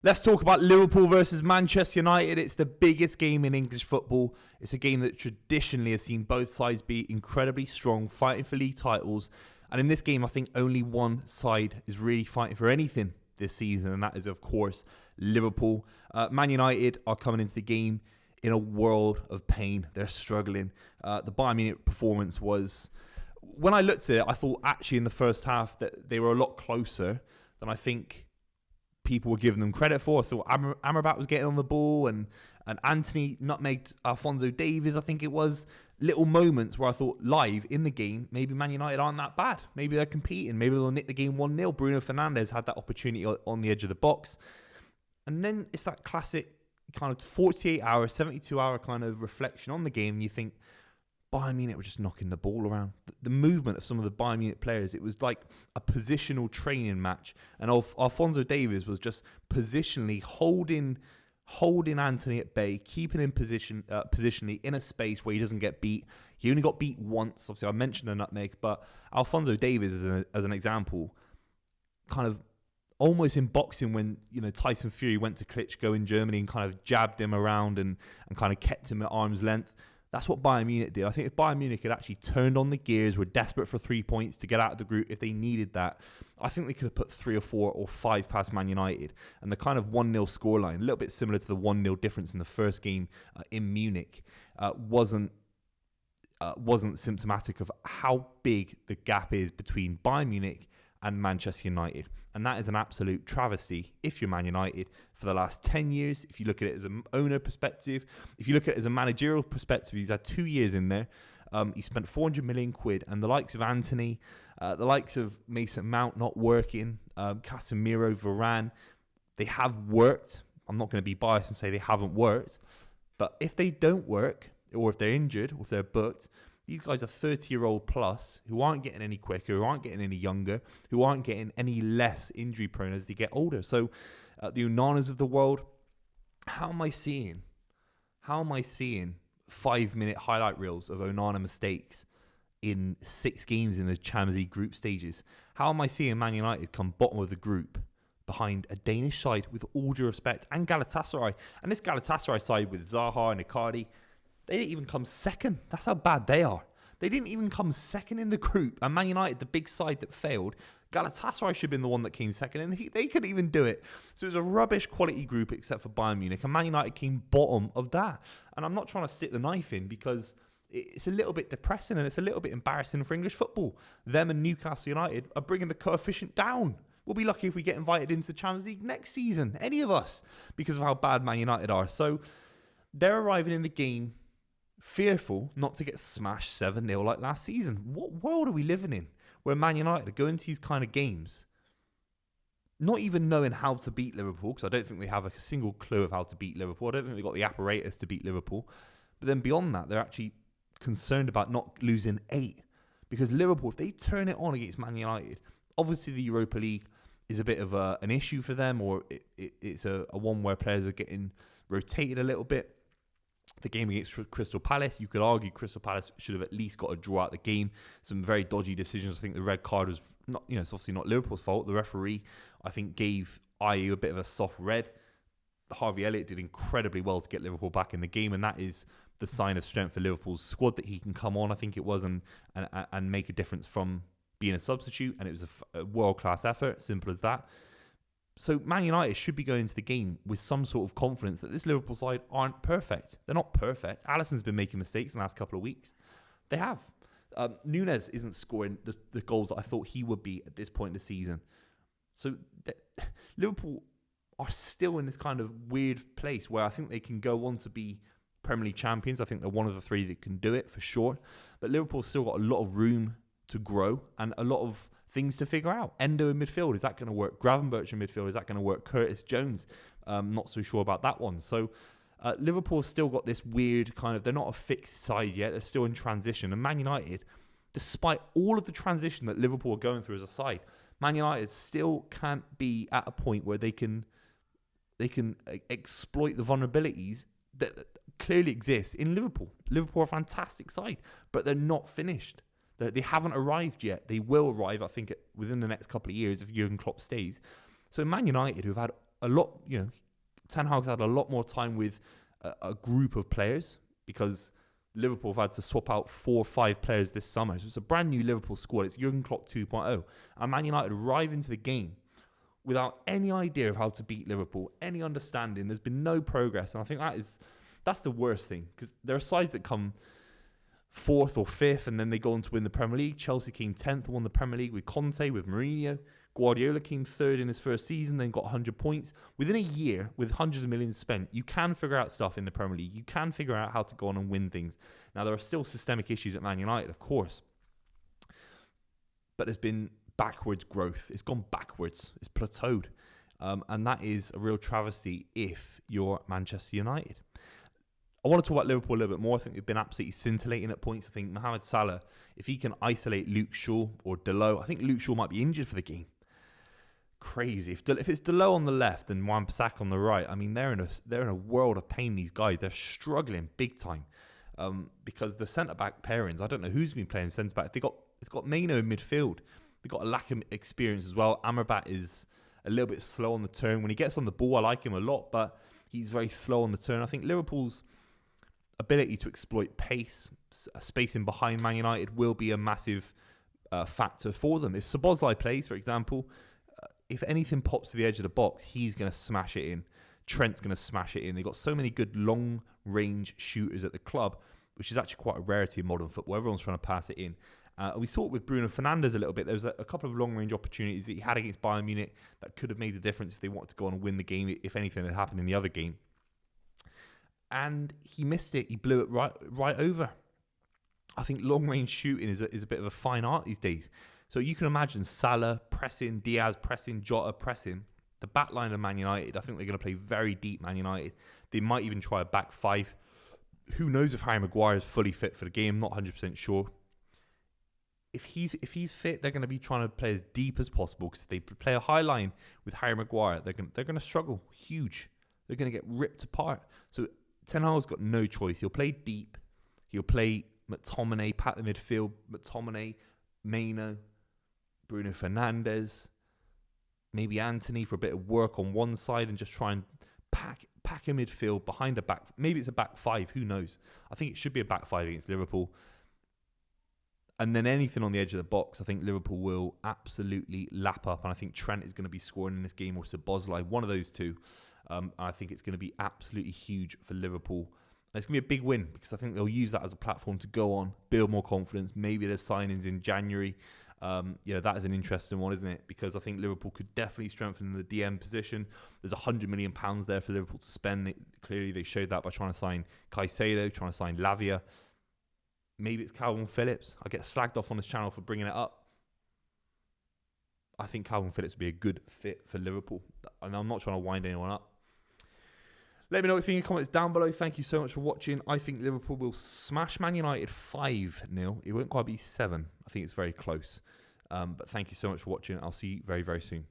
Let's talk about Liverpool versus Manchester United. It's the biggest game in English football. It's a game that traditionally has seen both sides be incredibly strong, fighting for league titles. And in this game, I think only one side is really fighting for anything this season, and that is, of course, Liverpool. Man United are coming into the game in a world of pain. They're struggling. The Bayern Munich performance was... When I looked at it, I thought actually in the first half that they were a lot closer than I think people were giving them credit for. I thought Amrabat was getting on the ball and Anthony nutmegged Alphonso Davies, I think it was. Little moments where I thought live in the game, maybe Man United aren't that bad. Maybe they're competing. Maybe they'll nick the game 1-0. Bruno Fernandes had that opportunity on the edge of the box. And then it's that classic kind of 48-hour, 72-hour kind of reflection on the game. And you think, Bayern Munich were just knocking the ball around. The movement of some of the Bayern Munich players, it was like a positional training match. And Alphonso Davies was just positionally holding Anthony at bay, keeping him positionally in a space where he doesn't get beat. He only got beat once. Obviously, I mentioned the nutmeg, but Alphonso Davies, as an example, kind of almost in boxing when Tyson Fury went to Klitschko in Germany and kind of jabbed him around and kind of kept him at arm's length. That's what Bayern Munich did. I think if Bayern Munich had actually turned on the gears, were desperate for 3 points to get out of the group if they needed that, I think they could have put 3 or 4 or 5 past Man United. And the kind of 1-0 scoreline, a little bit similar to the 1-0 difference in the first game in Munich, wasn't symptomatic of how big the gap is between Bayern Munich and Manchester United. And that is an absolute travesty if you're Man United for the last 10 years. If you look at it as an owner perspective, if you look at it as a managerial perspective, he's had 2 years in there. He spent 400 million quid, and the likes of Anthony, the likes of Mason Mount not working, Casemiro, Varane, they have worked. I'm not going to be biased and say they haven't worked. But if they don't work, or if they're injured, or if they're booked, these guys are 30-year-old plus who aren't getting any quicker, who aren't getting any younger, who aren't getting any less injury prone as they get older. So the Onanas of the world, how am I seeing 5-minute highlight reels of Onana mistakes in 6 games in the Champions League group stages? How am I seeing Man United come bottom of the group behind a Danish side, with all due respect, and Galatasaray? And this Galatasaray side with Zaha and Icardi, they didn't even come second. That's how bad they are. They didn't even come second in the group. And Man United, the big side that failed, Galatasaray should have been the one that came second, and they couldn't even do it. So it was a rubbish quality group except for Bayern Munich, and Man United came bottom of that. And I'm not trying to stick the knife in, because it's a little bit depressing and it's a little bit embarrassing for English football. Them and Newcastle United are bringing the coefficient down. We'll be lucky if we get invited into the Champions League next season, any of us, because of how bad Man United are. So they're arriving in the game fearful not to get smashed 7-0 like last season. What world are we living in where Man United are going to these kind of games not even knowing how to beat Liverpool, because I don't think they have a single clue of how to beat Liverpool. I don't think they've got the apparatus to beat Liverpool. But then beyond that, they're actually concerned about not losing 8. Because Liverpool, if they turn it on against Man United, obviously the Europa League is a bit of an issue for them, or it's a one where players are getting rotated a little bit. The game against Crystal Palace, you could argue Crystal Palace should have at least got a draw out the game. Some very dodgy decisions. I think the red card was not, it's obviously not Liverpool's fault. The referee, I think, gave Ayew a bit of a soft red. Harvey Elliott did incredibly well to get Liverpool back in the game, and that is the sign of strength for Liverpool's squad, that he can come on, I think it was, and make a difference from being a substitute. And it was a world-class effort, simple as that. So Man United should be going into the game with some sort of confidence that this Liverpool side aren't perfect. They're not perfect. Alisson's been making mistakes in the last couple of weeks. They have. Nunez isn't scoring the goals that I thought he would be at this point in the season. So Liverpool are still in this kind of weird place where I think they can go on to be Premier League champions. I think they're one of the 3 that can do it for sure. But Liverpool's still got a lot of room to grow and a lot of things to figure out. Endo in midfield, is that going to work? Gravenberch in midfield, is that going to work? Curtis Jones, not so sure about that one. So Liverpool's still got this weird kind of, they're not a fixed side yet, they're still in transition. And Man United, despite all of the transition that Liverpool are going through as a side, Man United still can't be at a point where they can exploit the vulnerabilities that clearly exist in Liverpool. Liverpool are a fantastic side, but they're not finished. They haven't arrived yet. They will arrive, I think, within the next couple of years if Jurgen Klopp stays. So Man United, who've had a lot, Ten Hag's had a lot more time with a group of players, because Liverpool have had to swap out 4 or 5 players this summer. So it's a brand new Liverpool squad. It's Jurgen Klopp 2.0. And Man United arrive into the game without any idea of how to beat Liverpool, any understanding. There's been no progress. And I think that's the worst thing, because there are sides that come 4th or 5th and then they go on to win the Premier League. Chelsea came 10th and won the Premier League with Conte, with Mourinho. Guardiola came 3rd in his first season, then got 100 points. Within a year, with hundreds of millions spent, you can figure out stuff in the Premier League. You can figure out how to go on and win things. Now, there are still systemic issues at Man United, of course. But there's been backwards growth. It's gone backwards. It's plateaued. And that is a real travesty if you're Manchester United. I want to talk about Liverpool a little bit more. I think they've been absolutely scintillating at points. I think Mohamed Salah, if he can isolate Luke Shaw or Dalot, I think Luke Shaw might be injured for the game. Crazy. If it's Dalot on the left and Wan-Bissaka on the right, I mean, they're in a world of pain, these guys. They're struggling big time because the centre-back pairings, I don't know who's been playing centre-back. They've got Maino in midfield. They've got a lack of experience as well. Amrabat is a little bit slow on the turn. When he gets on the ball, I like him a lot, but he's very slow on the turn. I think Liverpool's ability to exploit pace, spacing behind Man United, will be a massive factor for them. If Szoboszlai plays, for example, if anything pops to the edge of the box, he's going to smash it in. Trent's going to smash it in. They've got so many good long-range shooters at the club, which is actually quite a rarity in modern football. Everyone's trying to pass it in. We saw it with Bruno Fernandes a little bit. There was a couple of long-range opportunities that he had against Bayern Munich that could have made the difference if they wanted to go on and win the game, if anything had happened in the other game. And he missed it. He blew it right over. I think long-range shooting is a bit of a fine art these days. So you can imagine Salah pressing, Diaz pressing, Jota pressing. The back line of Man United, I think they're going to play very deep Man United. They might even try a back 5. Who knows if Harry Maguire is fully fit for the game? Not 100% sure. If he's fit, they're going to be trying to play as deep as possible, because if they play a high line with Harry Maguire, they're going to struggle huge. They're going to get ripped apart. So Ten Hag's got no choice. He'll play deep. He'll play McTominay, pat the midfield, McTominay, Maino, Bruno Fernandes, maybe Anthony for a bit of work on one side, and just try and pack a midfield behind a back. Maybe it's a back 5. Who knows? I think it should be a back 5 against Liverpool. And then anything on the edge of the box, I think Liverpool will absolutely lap up. And I think Trent is going to be scoring in this game, or Szoboszlai, one of those two. I think it's going to be absolutely huge for Liverpool. And it's going to be a big win, because I think they'll use that as a platform to go on, build more confidence. Maybe there's signings in January. That is an interesting one, isn't it? Because I think Liverpool could definitely strengthen the DM position. There's £100 million there for Liverpool to spend. Clearly, they showed that by trying to sign Caicedo, trying to sign Lavia. Maybe it's Calvin Phillips. I get slagged off on this channel for bringing it up. I think Calvin Phillips would be a good fit for Liverpool. And I'm not trying to wind anyone up. Let me know what you think in the comments down below. Thank you so much for watching. I think Liverpool will smash Man United 5-0. It won't quite be 7. I think it's very close. But thank you so much for watching. I'll see you very, very soon.